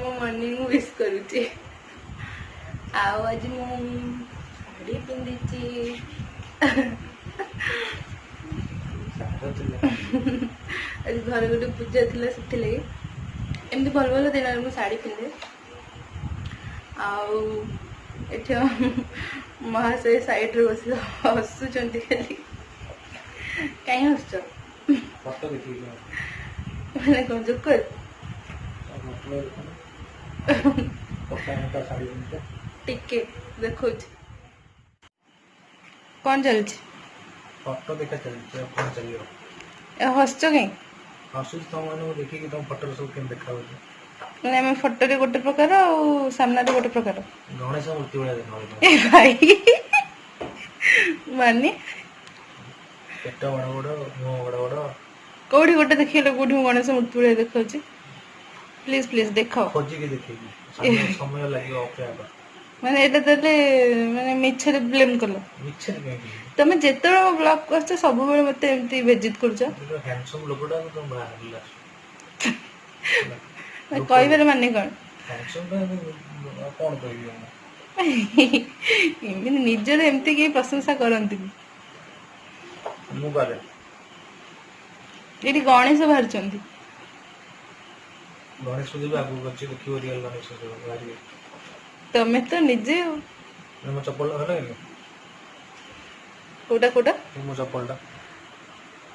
मो morning wish करुची आज मु साड़ी पिंधी आज घर गोटे पूजा थी से एमती भल भल दिन में साड़ी पिंधे आठ महाशय साइड रे बस हसुंट खाली कहीं हसुच मैंने कौन जोकर टिके देखो कौन चलछि फोटो देखा चलछि कौन चलियो हसुच कहीं हसुच तुम माने देखि कि तुम फोटो सब केम देखा हो मैंने मैं फोटो रे गोटे प्रकार और सामना रे गोटे प्रकार गणेश मूर्ति वाला देखा हो ए भाई माने पेट बड़ बड़ मुंह बड़ बड़ कोठी गोटे देखिले कोठी गणेश मूर्ति भलिया देखौछि प्लीज प्लीज देखो खोजी के देखिबी समय लागियो अपेक्षा माने एटा तले माने मिछरे ब्लेम करलो मिछर के तमे जेतरो ब्लॉग करछ सब बेले मते एमती बेइज्जत करछ तो हैंडसम लोगडा तो बाहर ला कहबे माने कोन हैंडसम का कोन कहबी एमती निजर एमती के प्रशंसा करंती मु बारे एटी गणेश बाहर चंदी गणेश पूजा भी आगु करछि देखियो रियल गणेश पूजा बाहर तमे तो निजे हो मो चप्पल हला कि कोटा कोटा मो चप्पलटा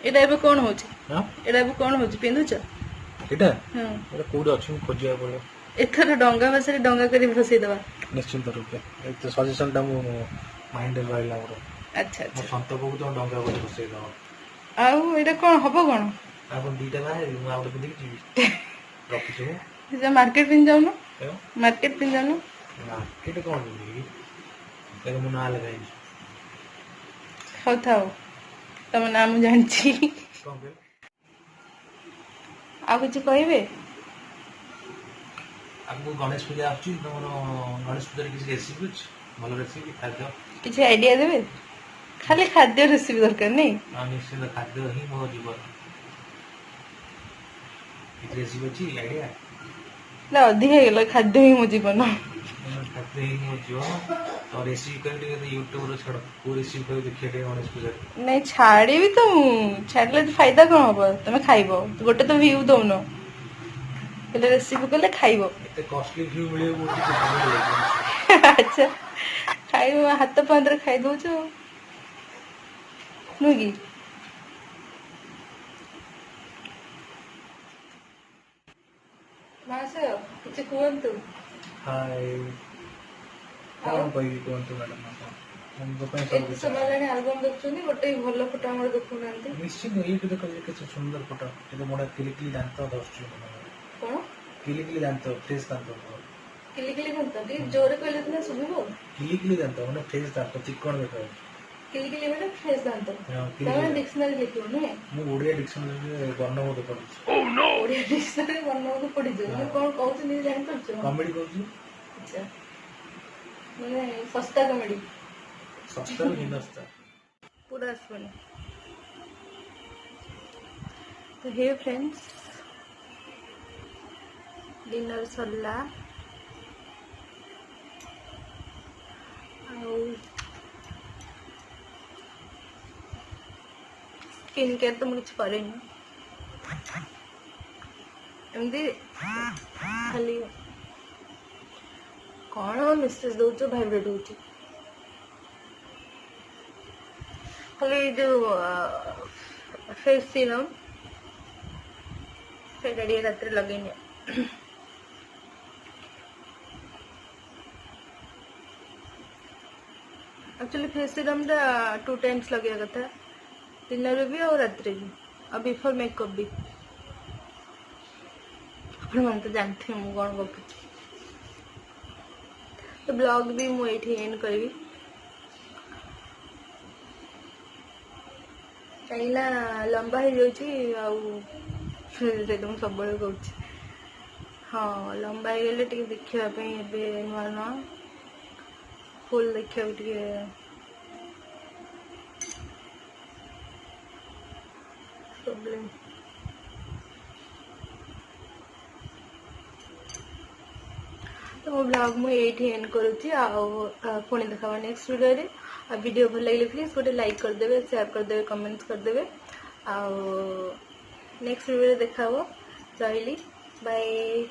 एटा एबे कोन होछि हां एटा एबे कोन होछि पिंदुछ एटा हां एटा कोड अछि खोजिया पड़े एथर डंगा बसरे डंगा करी फसै दबा निश्चित रूपे एक सजेशन टा मो माइंड रे रहला मोर अच्छा मो संत को तो डंगा बोली फसै दो आउ एटा कोन हबो कोन आपन दीटा बाहर मु आउट पे देखि रखि छु जे मार्केट पिन जाउ न मार्केट पिन जाउ न मार्केट कोन बोली एगो मु ना लगाई खाउ थाओ तम नाम जानछि कोन बे आ कुछ कहबे आपको गणेश पूजा आछि तमरो गणेश पूजा रे किसी रेसिपी अछि भलो रेसिपी खाद्य किछ आइडिया देबे खाली खाद्य रेसिपी दरकार नहीं निश्चित खाद्य ही मो जीवन रेसिपी अछि आइडिया ना अधिक है गेला खाद्य ही मो जीवन खाद्य ही मो जीवन तो रेसिपी कर यूट्यूब रे छड़ को रेसिपी कर देखिए गणेश पूजा नहीं छाड़ी भी तो छाड़ले तो फायदा कौन हम तुम खाइबो गोटे तो व्यू दउनो केले रेसिपी कले खाइबो एते कॉस्टली व्यू मिले मोटी को अच्छा खाइबो हाथ पांदर खाइ दउ छ नुगी मासे कुछ कुहंतु हाय कौन कोई कौन तो मैडम हम तो पे सब समय लाने एल्बम देखछनी गोटे भलो फोटो हमर देखु नांती निश्चित एटु देखो के सुंदर फोटो जे मोडा क्लिकली दांत दसछु कोन क्लिकली दांत फ्रेश दांत किली कोन ती जोरे कहले ना सुबिबो क्लिकली दांत माने फ्रेश दांत चिकन देखो किली माने फ्रेश दांत तमे डिक्शनरी लिखियो ने मु ओडिया डिक्शनरी रे वर्णबोध पढि ओह नो ओडिया डिक्शनरी वर्णबोध पढि जो मैं कोन कहू नि जानि परछो कॉमेडी कहू अच्छा माने सस्ता कॉमेडी सस्ता हिनस्ता पूरा सुने तो हे फ्रेंड्स डिनर सरला स्किन केयर तो मुझे करे एमती खाली कौन मेसेज दौच भाइब्रेट हो खाली जो फेस सीरम से रात लगे एक्चुअली फेस सीरम 2 टाइम्स लगे कथा दिन भी और रात भी और बिफोर मेकअप भी मन तो जानते हैं कौन गपु तो ब्लॉग भी मुझे एंड करी कहीं लंबा हो जाए तुम सब कहूँ हाँ लंबा हो गले देखापी नुआ नुआ फुल देखा प्रॉब्लम तो मो ब्लॉग मु एठी एंड करूची पुणी देखा नेक्स्ट वीडियो रे। वीडियो भल लगे प्लीज गोटे लाइक करदेवे, शेयर करदेवे, कमेंट्स करदेवे। नेक्स्ट वीडियो देखा रही बाय।